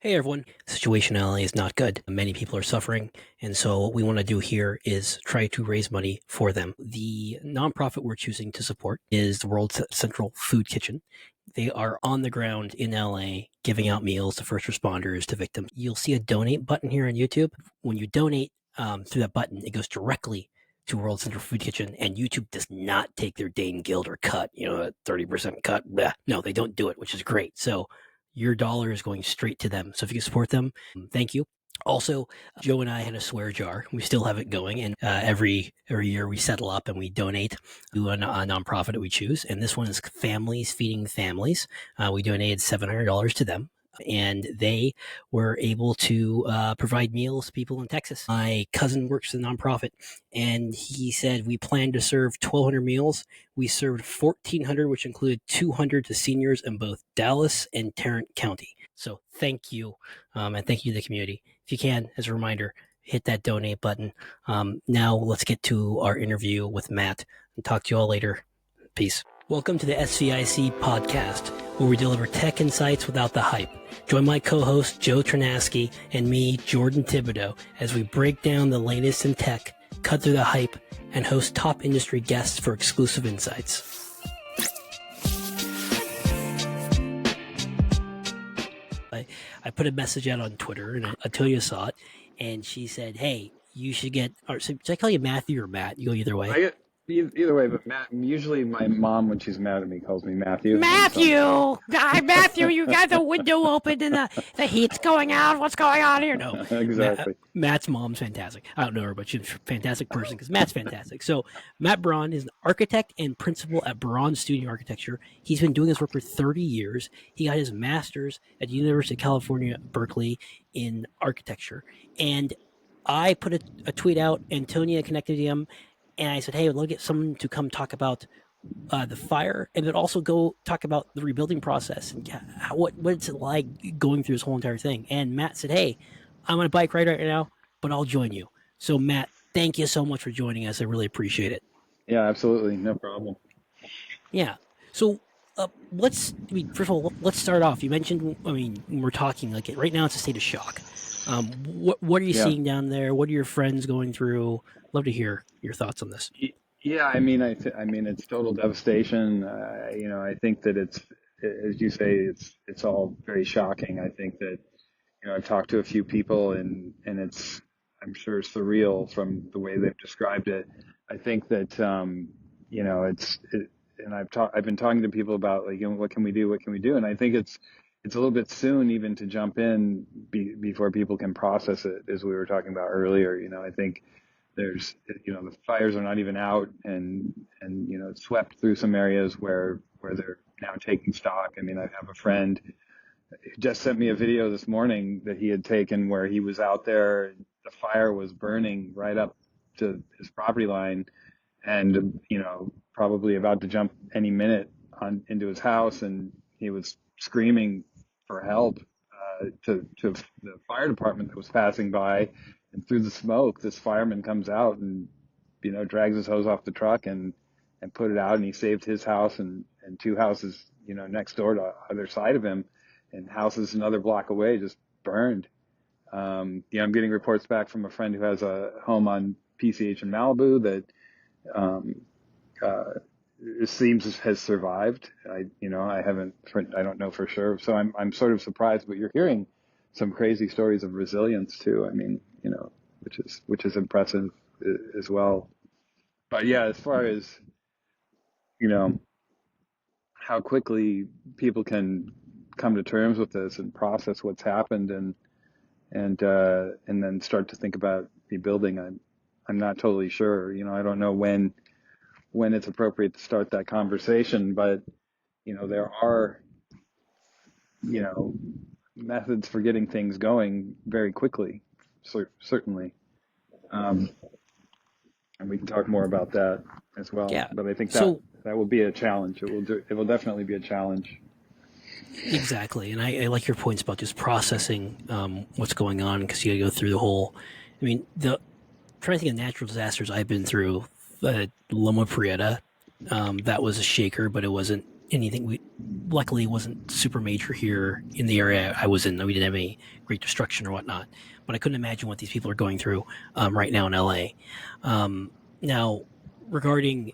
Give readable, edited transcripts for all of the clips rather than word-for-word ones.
Hey everyone, the situation in LA is not good. Many people are suffering, and so what we want to do here is try to raise money for them. The nonprofit we're choosing to support is the World Central Food Kitchen. They are on the ground in LA giving out meals to first responders, to victims. You'll see a donate button here on YouTube. When you donate through that button, it goes directly to World Central Food Kitchen, and YouTube does not take their Dane Guild or cut, a 30% cut. Blah. No, they don't do it, which is great. So your dollar is going straight to them. So if you can support them, thank you. Also, Joe and I had a swear jar. We still have it going, and every year we settle up and we donate to a nonprofit that we choose. And this one is Families Feeding Families. We donated $700 to them, and they were able to provide meals to people in Texas. My cousin works in a nonprofit, and he said we planned to serve 1,200 meals. We served 1,400, which included 200 to seniors in both Dallas and Tarrant County. So thank you, and thank you to the community. If you can, as a reminder, hit that donate button. Now let's get to our interview with Matt and talk to you all later. Peace. Welcome to the SVIC podcast, where we deliver tech insights without the hype. Join my co-host, Joe Trinaski, and me, Jordan Thibodeau, as we break down the latest in tech, cut through the hype, and host top industry guests for exclusive insights. I put a message out on Twitter, and Atoya saw it, and she said, hey, you should get, should I call you Matthew or Matt? You go either way. Either way, but Matt, usually my mom, when she's mad at me, calls me Matthew. Matthew! Matthew, you got the window open and the heat's going out. What's going on here? No. Exactly. Matt's mom's fantastic. I don't know her, but she's a fantastic person because Matt's fantastic. So Matt Baran is an architect and principal at Baran Studio Architecture. He's been doing this work for 30 years. He got his master's at the University of California, Berkeley in architecture. And I put a tweet out, Antonia connected to him, and I said, hey, I'd love to get someone to come talk about the fire, and then also go talk about the rebuilding process and what's it like going through this whole entire thing. And Matt said, hey, I'm on a bike ride right now, but I'll join you. So Matt, thank you so much for joining us. I really appreciate it. Yeah, absolutely. No problem. Yeah. So first of all, let's start off. You mentioned, when we're talking, like right now it's a state of shock. What are you seeing down there? What are your friends going through? Love to hear your thoughts on this. Yeah, I mean, it's total devastation. I think that it's, as you say, it's all very shocking. I think that, I've talked to a few people and it's, I'm sure, surreal from the way they've described it. I think that, and I've been talking to people about what can we do? What can we do? And I think it's a little bit soon even to jump in before people can process it, as we were talking about earlier. I think there's, the fires are not even out, and it's swept through some areas where they're now taking stock. I mean, I have a friend who just sent me a video this morning that he had taken where he was out there. The fire was burning right up to his property line, and probably about to jump any minute into his house, and he was screaming for help to the fire department that was passing by. And through the smoke, this fireman comes out and, drags his hose off the truck and put it out, and he saved his house and two houses, next door to either side of him, and houses another block away just burned. I'm getting reports back from a friend who has a home on PCH in Malibu that it seems has survived. I don't know for sure. So I'm sort of surprised, but you're hearing some crazy stories of resilience too. I mean, which is impressive as well. But yeah, as far as, how quickly people can come to terms with this and process what's happened and then start to think about rebuilding, I'm not totally sure. I don't know when it's appropriate to start that conversation, but there are methods for getting things going very quickly, certainly, and we can talk more about that as well. Yeah. But I think that will be a challenge. It will definitely be a challenge. Exactly, and I like your points about just processing what's going on, because you got to go through the whole. Trying to think of natural disasters I've been through. Loma Prieta, that was a shaker, but it wasn't anything. We luckily it wasn't super major here in the area I was in. We didn't have any great destruction or whatnot, but I couldn't imagine what these people are going through right now in LA. Now, regarding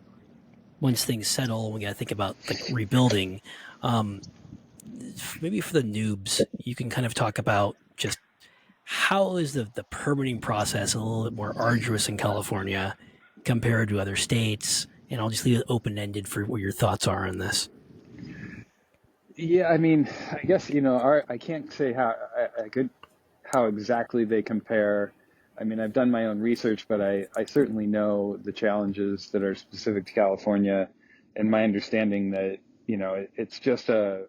once things settle, we got to think about like rebuilding. Um, Maybe for the noobs, you can kind of talk about just how is the permitting process a little bit more arduous in California compared to other states? And I'll just leave it open ended for what your thoughts are on this. Yeah, I mean, I guess, I can't say I could, how exactly they compare. I mean, I've done my own research, but I certainly know the challenges that are specific to California, and my understanding that, it's just a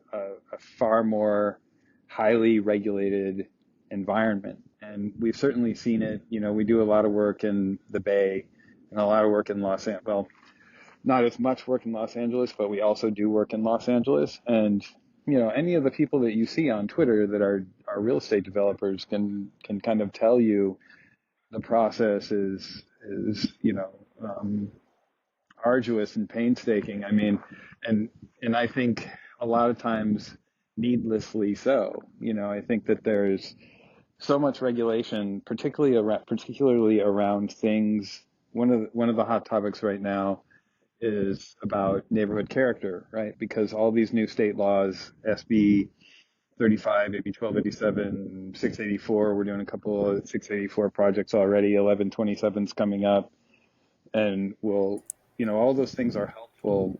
far more highly regulated environment. And we've certainly seen it. We do a lot of work in the Bay and a lot of work in Los Angeles. Well, not as much work in Los Angeles, but we also do work in Los Angeles. And any of the people that you see on Twitter that are real estate developers can kind of tell you the process is arduous and painstaking. I mean, and I think a lot of times needlessly so. I think that there's so much regulation, particularly around things. One of the hot topics right now is about neighborhood character, right? Because all these new state laws, SB 35, AB 1287, 684, we're doing a couple of 684 projects already, 1127's coming up, and all those things are helpful.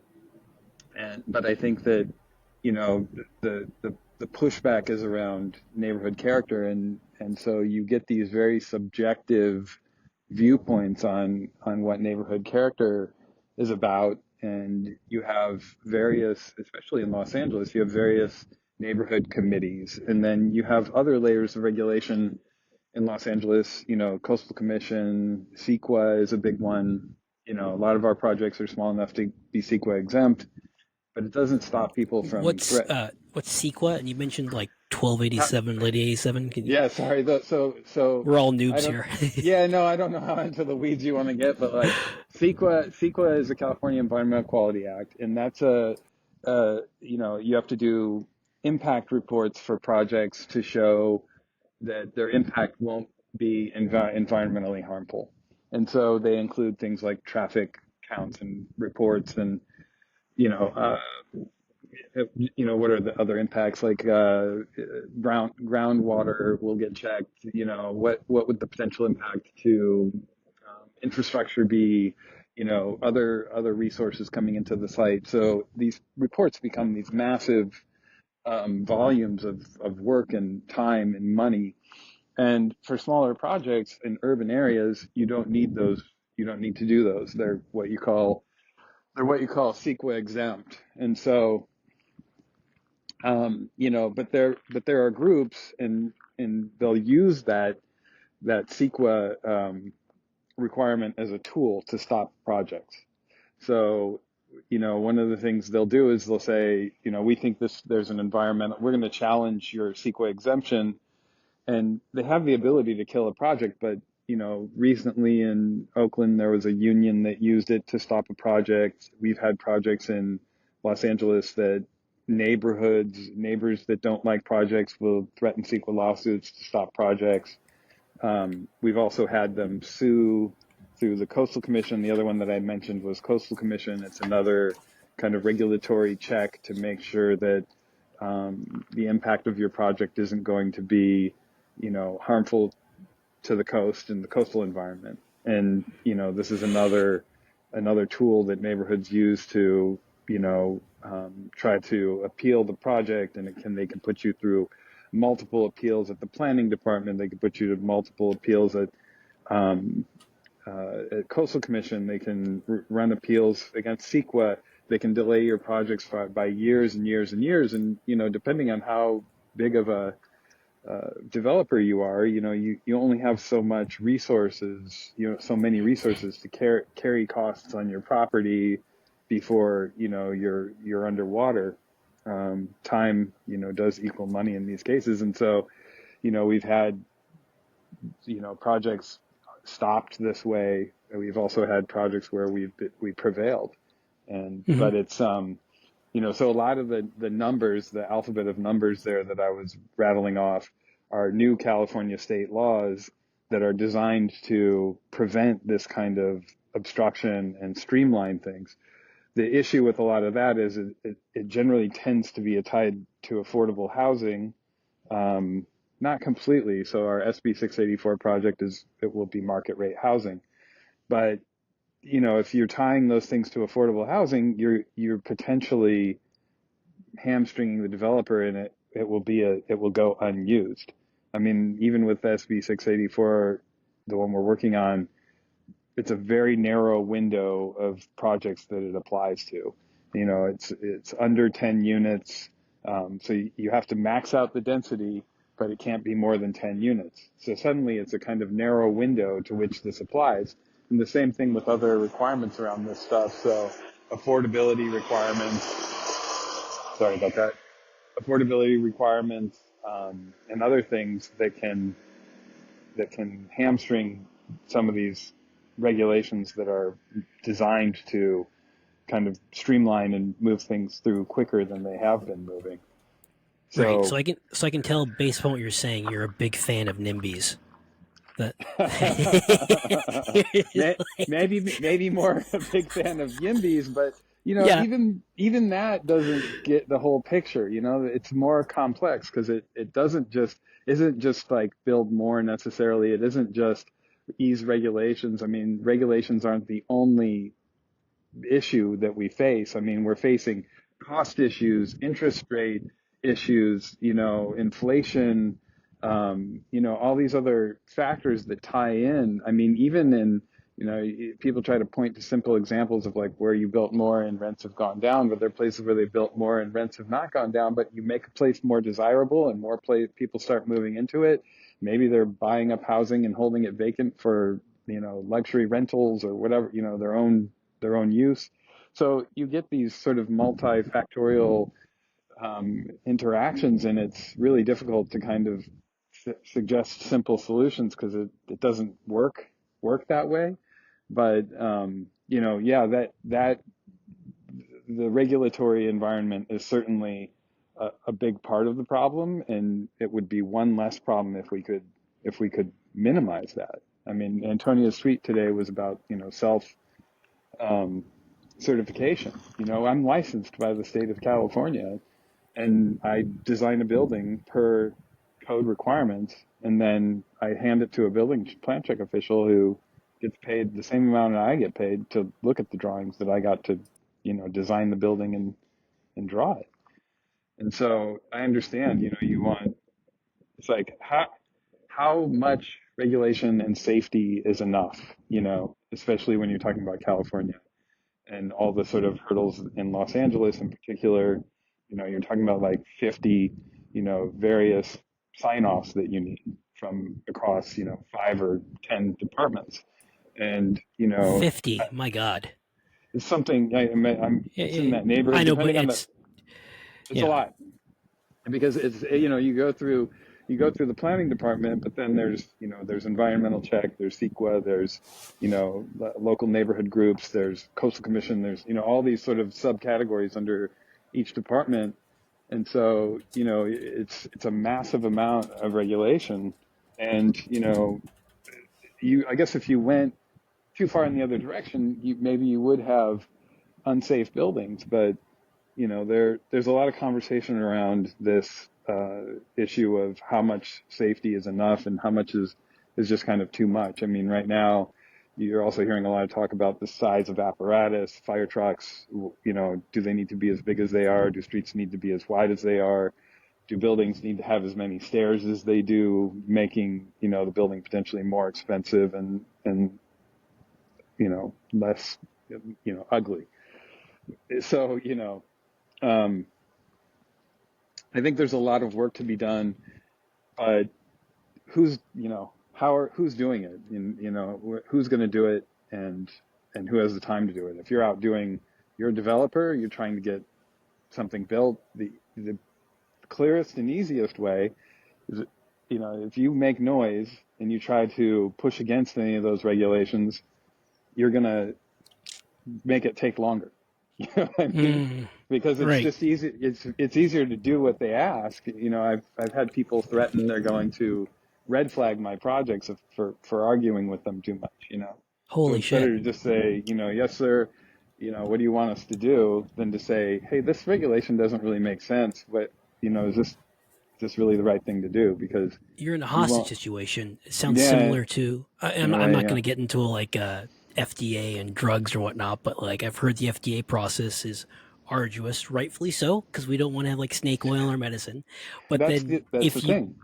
But I think that, the pushback is around neighborhood character, and so you get these very subjective viewpoints on what neighborhood character is about. And you have various, especially in Los Angeles, you have various neighborhood committees, and then you have other layers of regulation in Los Angeles. Coastal Commission, CEQA is a big one. A lot of our projects are small enough to be CEQA exempt, but it doesn't stop people from What's CEQA? And you mentioned like 1287, late 87. Can you? Yeah, sorry. So We're all I noobs don't. here. Yeah, no, I don't know how into the weeds you want to get, but like CEQA is the California Environmental Quality Act, and that's you have to do impact reports for projects to show that their impact won't be environmentally harmful, and so they include things like traffic counts and reports, and you know. What are the other impacts, like groundwater will get checked. What would the potential impact to infrastructure be? Other resources coming into the site. So these reports become these massive volumes of work and time and money. And for smaller projects in urban areas, you don't need those. You don't need to do those. They're what you call CEQA exempt. And so but there are groups, and they'll use that CEQA requirement as a tool to stop projects. So, one of the things they'll do is they'll say, we think there's an environmental, we're going to challenge your CEQA exemption, and they have the ability to kill a project. But, recently in Oakland, there was a union that used it to stop a project. We've had projects in Los Angeles that neighbors that don't like projects will threaten CEQA lawsuits to stop projects. We've also had them sue through the Coastal Commission. The other one that I mentioned was Coastal Commission. It's another kind of regulatory check to make sure that the impact of your project isn't going to be, harmful to the coast and the coastal environment. And, this is another tool that neighborhoods use to, try to appeal the project, and they can put you through multiple appeals at the planning department. They can put you to multiple appeals at Coastal Commission. They can run appeals against CEQA. They can delay your projects by years and years and years. And, depending on how big of a developer you are, you only have so much resources, so many resources to carry costs on your property before, you're underwater. Time, does equal money in these cases. And so, we've had, projects stopped this way. We've also had projects where we prevailed. And, Mm-hmm. but it's, So a lot of the numbers, the alphabet of numbers there that I was rattling off are new California state laws that are designed to prevent this kind of obstruction and streamline things. The issue with a lot of that is it generally tends to be tied to affordable housing, not completely. So our SB 684 project it will be market rate housing, but if you're tying those things to affordable housing, you're potentially hamstringing the developer, and it will go unused. I mean, even with SB 684, the one we're working on, it's a very narrow window of projects that it applies to. It's under 10 units, so you have to max out the density, but it can't be more than 10 units. So suddenly it's a kind of narrow window to which this applies. And the same thing with other requirements around this stuff. So affordability requirements, sorry about that, affordability requirements, and other things that can hamstring some of these regulations that are designed to kind of streamline and move things through quicker than they have been moving. Right. So I can tell based on what you're saying, you're a big fan of NIMBYs. Maybe more a big fan of YIMBYs, but yeah. even that doesn't get the whole picture. It's more complex because it isn't just like build more necessarily. It isn't just ease regulations. I mean, regulations aren't the only issue that we face. I mean, we're facing cost issues, interest rate issues, inflation, all these other factors that tie in. I mean, even in, people try to point to simple examples of like where you built more and rents have gone down, but there are places where they built more and rents have not gone down, but you make a place more desirable and more people start moving into it. Maybe they're buying up housing and holding it vacant for, luxury rentals or whatever, their own use. So you get these sort of multifactorial interactions, and it's really difficult to kind of suggest simple solutions because it doesn't work that way. But that the regulatory environment is certainly a big part of the problem, and it would be one less problem if we could minimize that. I mean, Antonia's tweet today was about self certification. I'm licensed by the state of California, and I design a building per code requirements, and then I hand it to a building plan check official who gets paid the same amount that I get paid to look at the drawings that I got to, design the building and draw it. And so I understand, it's like how much regulation and safety is enough, especially when you're talking about California and all the sort of hurdles in Los Angeles in particular. You're talking about like 50, various sign-offs that you need from across, 5 or 10 departments. And, 50, my God. It's something, it's in that neighborhood. I know, but it's a lot. Because it's, you go through the planning department, but then there's environmental check, there's CEQA, there's, local neighborhood groups, there's coastal commission, there's, all these sort of subcategories under each department. And so, it's a massive amount of regulation. And, I guess if you went too far in the other direction, maybe you would have unsafe buildings, but there's a lot of conversation around this issue of how much safety is enough and how much is just kind of too much. I mean, right now, you're also hearing a lot of talk about the size of apparatus, fire trucks. Do they need to be as big as they are? Do streets need to be as wide as they are? Do buildings need to have as many stairs as they do, making the building potentially more expensive and less ugly? So I think there's a lot of work to be done, but who's doing it, and who's going to do it, and who has the time to do it? If you're a developer, you're trying to get something built. The clearest and easiest way is, if you make noise and you try to push against any of those regulations, you're going to make it take longer. You know what I mean? Mm, Because it's right. just easy. It's easier to do what they ask. You know, I've had people threaten they're going to red flag my projects for arguing with them too much. You know, so Holy it's better shit. to just say, yes, sir. What do you want us to do? Than to say, hey, this regulation doesn't really make sense. But is this really the right thing to do? Because You're in a you hostage won't. situation. It sounds Yeah, similar to. in a I'm way, not going yeah. to get into like FDA and drugs or whatnot, but like I've heard the FDA process is arduous, rightfully so, because we don't want to have like snake oil in our medicine. But then That's the thing.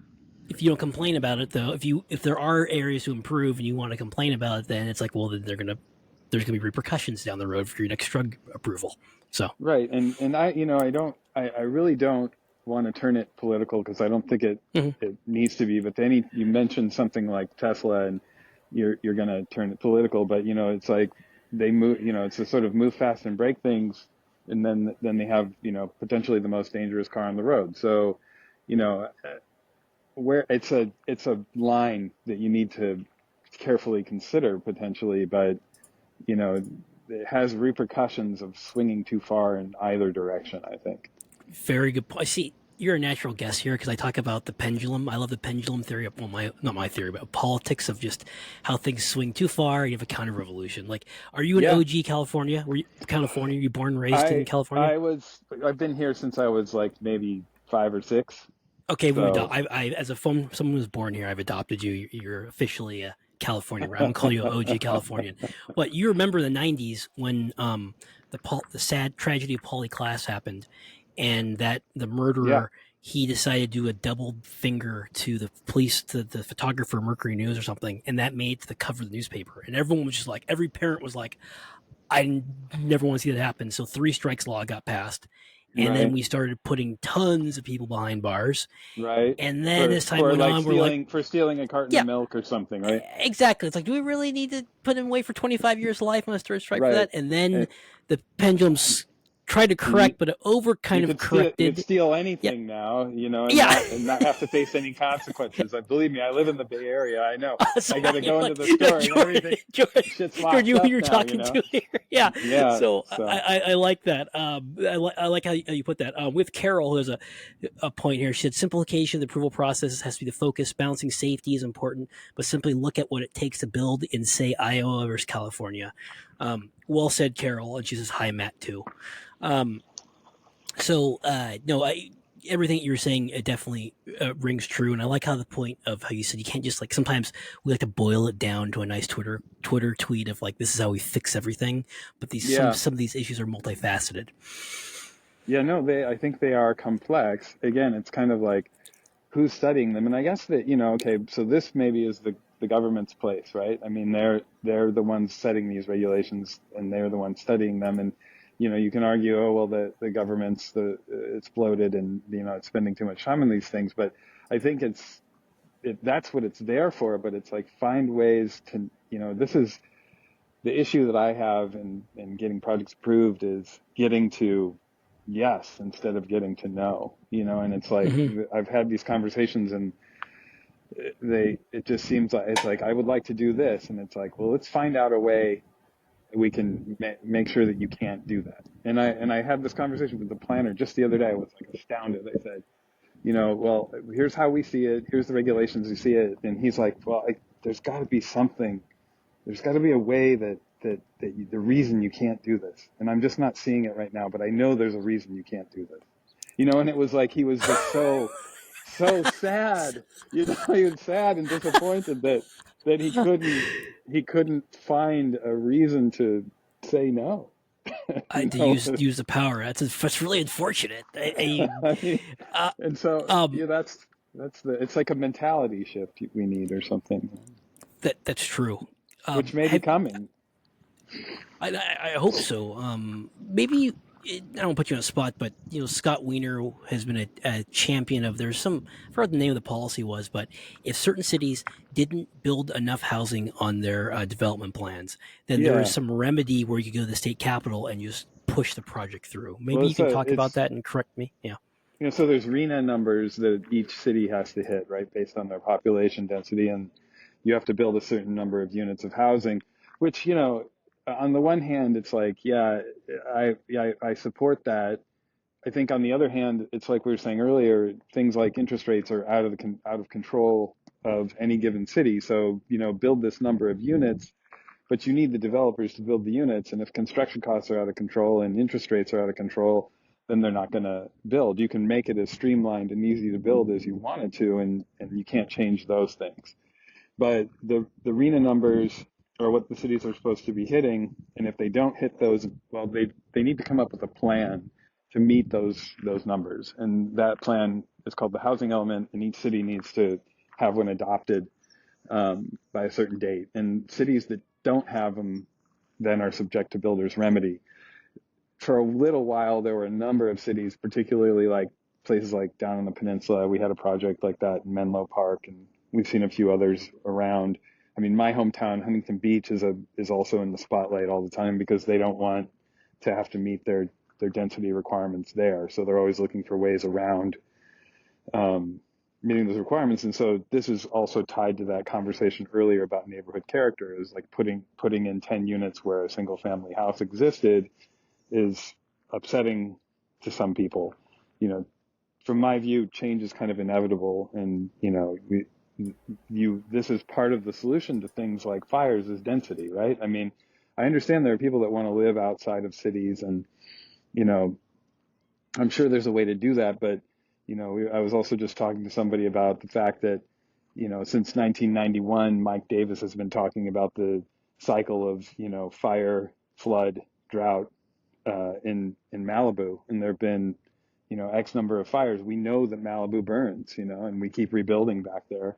if you don't complain about it though, if there are areas to improve and you want to complain about it, then it's like, well, then there's gonna be repercussions down the road for your next drug approval. So Right. And I really don't want to turn it political because I don't think mhm. it needs to be. But then you mentioned something like Tesla and you're going to turn it political. But, it's like they move, it's a sort of move fast and break things. And then they have, potentially the most dangerous car on the road. So, you know, where it's a line that you need to carefully consider potentially, but you know, it has repercussions of swinging too far in either direction, I think. Very good point. See, you're a natural guest here because I talk about the pendulum. I love the pendulum theory of, well, not my theory, but politics of just how things swing too far. You have a counter revolution. Like, are you an Yeah, OG California? Were you California? Were you born and raised in I California? I've been here since I was like maybe 5 or 6. Okay, So I as a someone who was born here, I've adopted you. You're officially a Californian. Right? I'm gonna call you an OG Californian. But you remember the '90s when the sad tragedy of Polly Klaas happened, and that the yeah, murderer he decided to do a double finger to the police, to the photographer, Mercury News or something, and that made the cover of the newspaper. And everyone was just like, every parent was like, I never want to see that happen. So three strikes law got passed, and then right, we started putting tons of people behind bars, right. and then For as time went like on, we're like, stealing a carton of yeah, milk or something, right? exactly. It's like, do we really need to put him away for 25 years of life on a third strike for Right. that? And then And, the pendulums tried to and correct, but it over kind you of could corrected. steal Yeah. anything now, and Yeah. not have to face any consequences. I believe me, I live in the Bay Area. I know. So I got to you're go into like, the store and Jordan, everything Jordan, shit's Jordan, locked you who up you're now, talking to here. Yeah. Yeah, So so I like that. I like how you put that. With Carol, there's a point here. She said simplification of the approval process has to be the focus. Balancing safety is important, but simply look at what it takes to build in, say, Iowa versus California. Well said, Carol. And she says, hi, Matt, too. Um, no, everything you were saying definitely rings true, and I like how the point of how you said you can't just like sometimes we like to boil it down to a nice Twitter tweet of like this is how we fix everything, but these yeah. some of these issues are multifaceted. Yeah, no, I think they are complex. Again, it's kind of like who's studying them. And I guess that, okay, so this maybe is the government's place, right? I mean, they're the ones setting these regulations and they're the ones studying them. And, you can argue, oh, well, the government's it's bloated and, it's spending too much time on these things. But I think that's what it's there for. But it's like find ways to, this is the issue that I have in getting projects approved is getting to yes instead of getting to no, and it's like Hmm. I've had these conversations and it just seems like it's like I would like to do this, and it's like, well, let's find out a way we can make sure that you can't do that. And I had this conversation with the planner just the other day. I was like astounded. I said, well, here's how we see it. Here's the regulations we see it. And he's like, well, there's got to be something. There's got to be a way the reason you can't do this. And I'm just not seeing it right now, but I know there's a reason you can't do this. And it was like he was just so sad. He was sad and disappointed that he couldn't find a reason to say no. To You know, use the power. That's really unfortunate. I mean, Uh, and so um, it's like a mentality shift we need or something, that's true. which may be Have coming. I hope so. Maybe I don't put you on a spot, but Scott Wiener has been a champion of. There's some I forgot what the name of the policy was, but if certain cities didn't build enough housing on their development plans, then there is Yeah. some remedy where you go to the state capitol and you just push the project through. Well, Maybe you can talk about that and correct me. Yeah. so there's RENA numbers that each city has to hit, right, based on their population density, and you have to build a certain number of units of housing, which, on the one hand, it's like, I support that. I think on the other hand, it's like we were saying earlier, things like interest rates are out of control of any given city. So, build this number of units, but you need the developers to build the units. And if construction costs are out of control and interest rates are out of control, then they're not going to build. You can make it as streamlined and easy to build as you wanted to, and you can't change those things. But the RENA numbers are what the cities are supposed to be hitting, and if they don't hit those, well, they need to come up with a plan to meet those numbers, and that plan is called the housing element, and each city needs to have one adopted by a certain date. And cities that don't have them then are subject to builder's remedy. For a little while, there were a number of cities, particularly like places like down on the peninsula. We had a project like that in Menlo Park, and we've seen a few others around. I mean, my hometown, Huntington Beach, is also in the spotlight all the time because they don't want to have to meet their density requirements there. So they're always looking for ways around meeting those requirements. And so this is also tied to that conversation earlier about neighborhood character, is like putting in 10 units where a single family house existed is upsetting to some people. From my view, change is kind of inevitable, and this is part of the solution to things like fires is density, right? I mean, I understand there are people that want to live outside of cities, and I'm sure there's a way to do that, but I was also just talking to somebody about the fact that since 1991, Mike Davis has been talking about the cycle of fire, flood, drought in Malibu, and there have been X number of fires. We know that Malibu burns, and we keep rebuilding back there.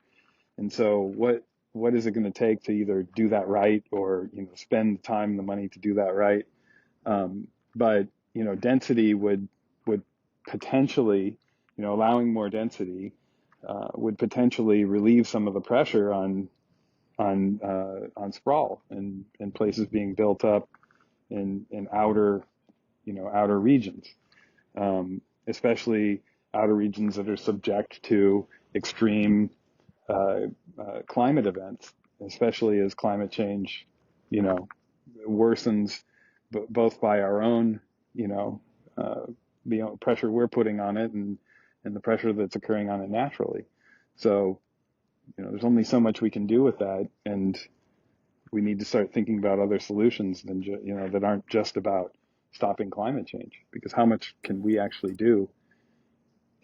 And so what is it going to take to either do that right, or spend the time and the money to do that right? But density would potentially, allowing more density would potentially relieve some of the pressure on sprawl and places being built up in outer regions, especially outer regions that are subject to extreme climate events, especially as climate change, worsens both by our own, the pressure we're putting on it, and the pressure that's occurring on it naturally. So, there's only so much we can do with that, and we need to start thinking about other solutions than that aren't just about stopping climate change. Because how much can we actually do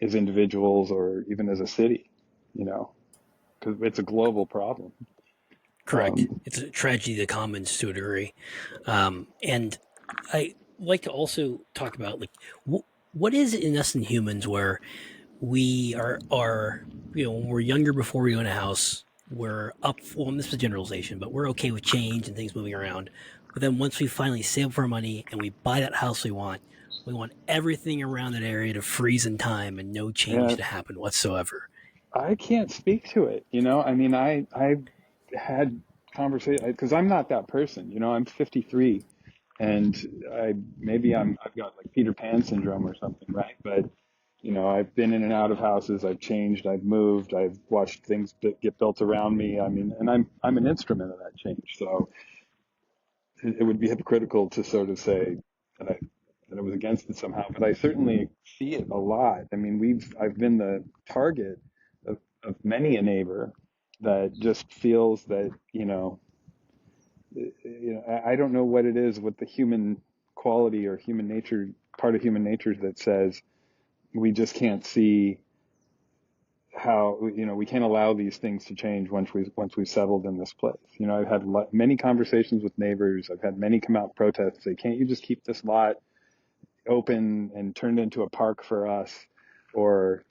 as individuals, or even as a city? Because it's a global problem. Correct. It's a tragedy of the commons to a degree. And I like to also talk about what is it in us and humans where we are when we're younger, before we own a house, we're up for, and this is a generalization, but we're okay with change and things moving around. But then once we finally save up our money and we buy that house we want everything around that area to freeze in time and no change Yeah, to happen whatsoever. I can't speak to it. I mean, I've had conversation because I'm not that person. I'm 53, and I've got like Peter Pan syndrome or something, right? But I've been in and out of houses. I've changed. I've moved. I've watched things get built around me. I mean, and I'm an instrument of that change. So it would be hypocritical to sort of say that I was against it somehow. But I certainly see it a lot. I mean, I've been the target of many a neighbor that just feels that I don't know what it is with the human quality or human nature, part of human nature, that says we just can't see how we can't allow these things to change once we've settled in this place. I've had many conversations with neighbors. I've had many come out and protest and say, can't you just keep this lot open and turned into a park for us? Or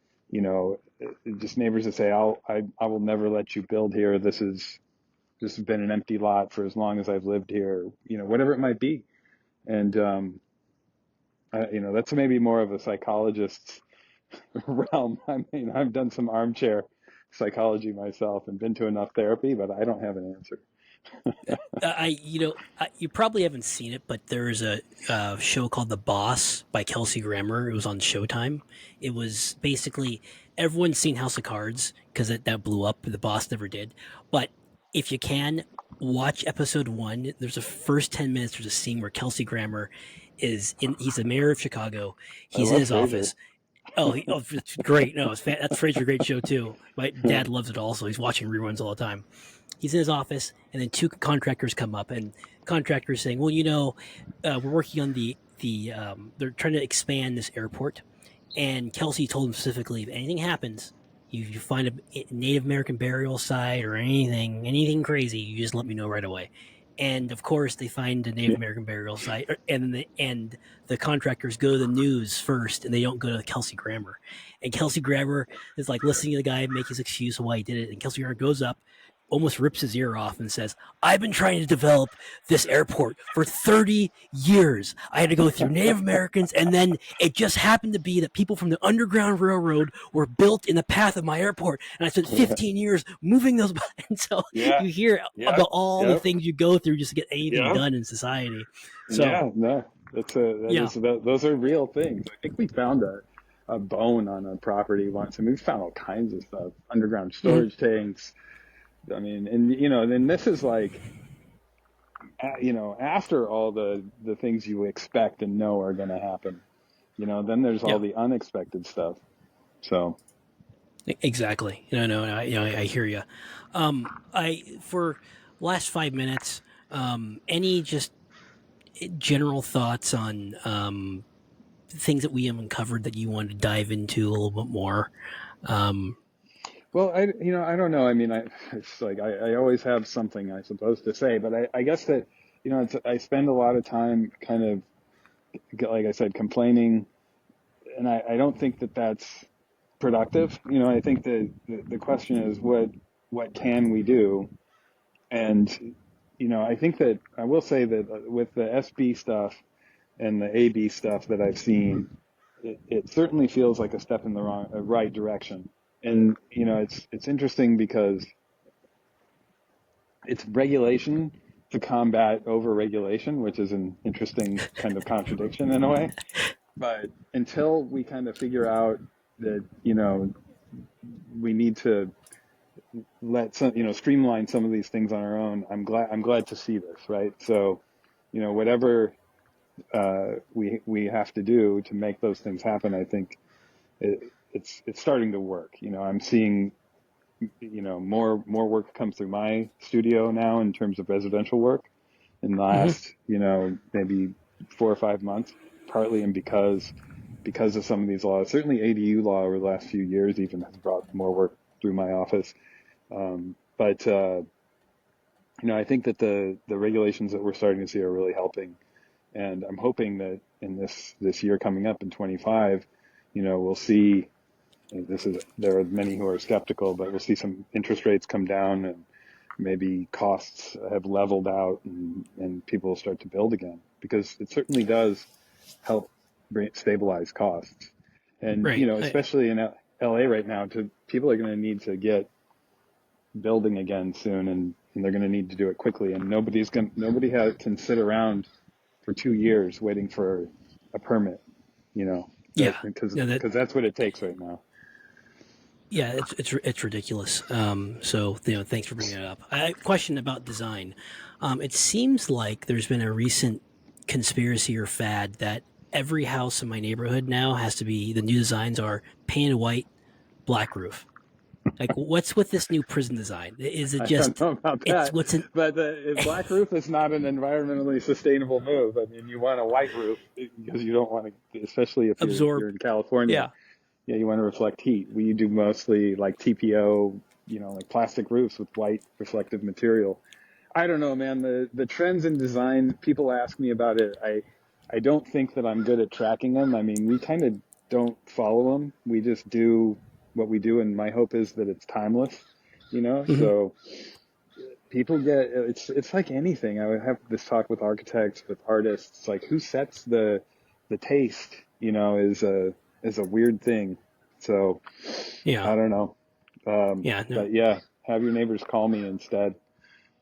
just neighbors that say, I will never let you build here. This has been an empty lot for as long as I've lived here, whatever it might be. And that's maybe more of a psychologist's realm. I mean, I've done some armchair psychology myself and been to enough therapy, but I don't have an answer. You probably haven't seen it, but there is a show called The Boss by Kelsey Grammer. It was on Showtime. It was basically, everyone's seen House of Cards because that blew up. The Boss never did. But if you can, watch episode 1. There's a first 10 minutes. There's a scene where Kelsey Grammer he's the mayor of Chicago. I He's in love his Frasier. office. It's great. No, that's Frasier, great show too. My dad loves it also. He's watching reruns all the time. He's in his office, and then two contractors come up, and contractors saying, "Well, we're working on they're trying to expand this airport." And Kelsey told him specifically, if anything happens, you find a Native American burial site or anything crazy, you just let me know right away. And of course, they find a Native American burial site, and the contractors go to the news first, and they don't go to Kelsey Grammer. And Kelsey Grammer is like listening to the guy make his excuse of why he did it. And Kelsey Grammer goes up, almost rips his ear off, and says, "I've been trying to develop this airport for 30 years. I had to go through Native Americans, and then it just happened to be that people from the Underground Railroad were built in the path of my airport, and I spent 15 years moving those." And so Yeah. you hear Yeah. about all the Yep. things you go through just to get anything Yep. done in society. So Yeah, no, those are real things. I think we found a bone on a property once, and we found all kinds of stuff, underground storage tanks. I mean, and then this is like, after all the things you expect and know are going to happen, then there's all the unexpected stuff. So exactly. I hear you. For last 5 minutes, any just general thoughts on things that we haven't covered that you want to dive into a little bit more? Well, I don't know. I mean, it's like I always have something I suppose to say, but I guess that, I spend a lot of time kind of, like I said, complaining, and I don't think that that's productive. I think the question is what can we do? And, I think that I will say that with the SB stuff and the AB stuff that I've seen, it certainly feels like a step in the right direction. And, it's interesting because it's regulation to combat over-regulation, which is an interesting kind of contradiction in a way. But until we kind of figure out that, we need to streamline some of these things on our own, I'm glad to see this, right? So, whatever we have to do to make those things happen, I think it's starting to work. I'm seeing, more work come through my studio now in terms of residential work in the last, maybe 4 or 5 months, partly and because of some of these laws. Certainly ADU law over the last few years even has brought more work through my office. But I think that the regulations that we're starting to see are really helping. And I'm hoping that in this year coming up in 25, we'll see, there are many who are skeptical, but we'll see some interest rates come down and maybe costs have leveled out and people will start to build again, because it certainly does help stabilize costs. And, Right. especially in LA right now, people are going to need to get building again soon, and they're going to need to do it quickly. And nobody can sit around for 2 years waiting for a permit, because that's what it takes right now. Yeah, it's ridiculous. So thanks for bringing it up. I have a question about design. It seems like there's been a recent conspiracy or fad that every house in my neighborhood now has to be, the new designs are painted white, black roof. Like, what's with this new prison design? Is it just? I don't know about that. But the black roof is not an environmentally sustainable move. I mean, you want a white roof because you don't want to, especially if you're in California. Yeah, you want to reflect heat. We do mostly like TPO, like plastic roofs with white reflective material. I don't know, man. The trends in design, people ask me about it. I don't think that I'm good at tracking them. I mean, we kind of don't follow them. We just do what we do, and my hope is that it's timeless, Mm-hmm. So people it's like anything. I would have this talk with architects, with artists, like who sets the taste, is a weird thing. So Yeah, I don't know. No. But yeah, have your neighbors call me instead.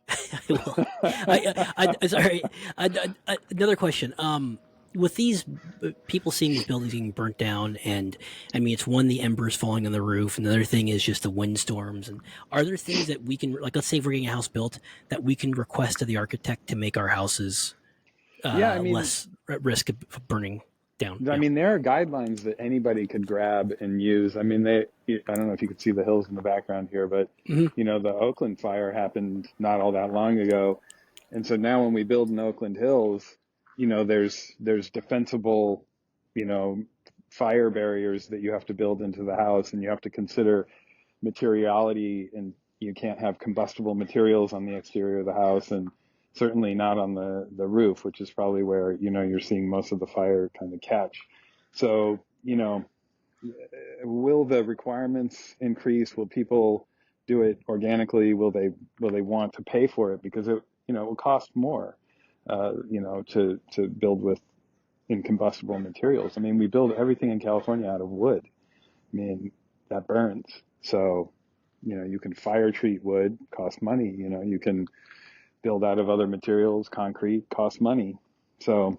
I will. Sorry. Another question. with these people seeing these buildings getting burnt down, and I mean, it's one, the embers falling on the roof, and the other thing is just the windstorms. And are there things that we can, like, let's say if we're getting a house built, that we can request to the architect to make our houses Yeah, I mean, less at risk of burning down? I Yeah. mean, there are guidelines that anybody could grab and use. I mean, I don't know if you could see the hills in the background here, but Hmm. the Oakland fire happened not all that long ago. And so now when we build in Oakland Hills, there's defensible, you know, fire barriers that you have to build into the house, and you have to consider materiality, and you can't have combustible materials on the exterior of the house, and certainly not on the roof, which is probably where, you're seeing most of the fire kind of catch. So, will the requirements increase? Will people do it organically? Will they want to pay for it? Because it will cost more, to build with incombustible materials. I mean, we build everything in California out of wood. I mean, that burns. So, you can fire treat wood, cost money. You can build out of other materials, concrete, costs money. So,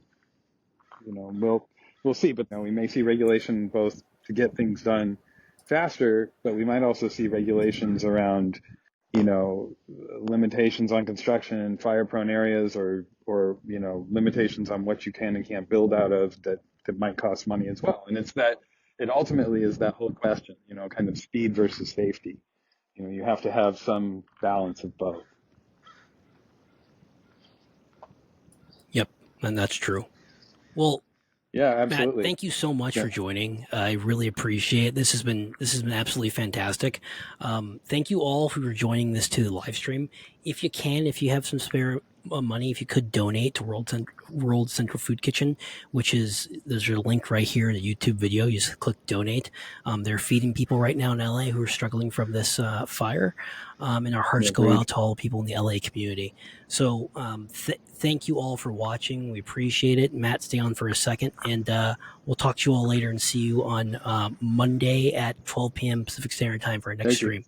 we'll see. But we may see regulation both to get things done faster, but we might also see regulations around, limitations on construction in fire-prone areas, or limitations on what you can and can't build out of that might cost money as well. And it ultimately is that whole question, kind of speed versus safety. You have to have some balance of both. Yep, and that's true. Well, Yeah, Matt, absolutely. thank you so much Yeah. for joining. I really appreciate it. This has been absolutely fantastic. Thank you all for joining this to the live stream. If you can, if you have some spare money, if you could donate to World Central Food Kitchen, there's a link right here in the YouTube video. You just click donate. They're feeding people right now in LA who are struggling from this fire, and our hearts go out to all the people in the LA community. So thank you all for watching. We appreciate it. Matt, stay on for a second, and we'll talk to you all later and see you on Monday at 12 p.m. Pacific Standard Time for our next stream.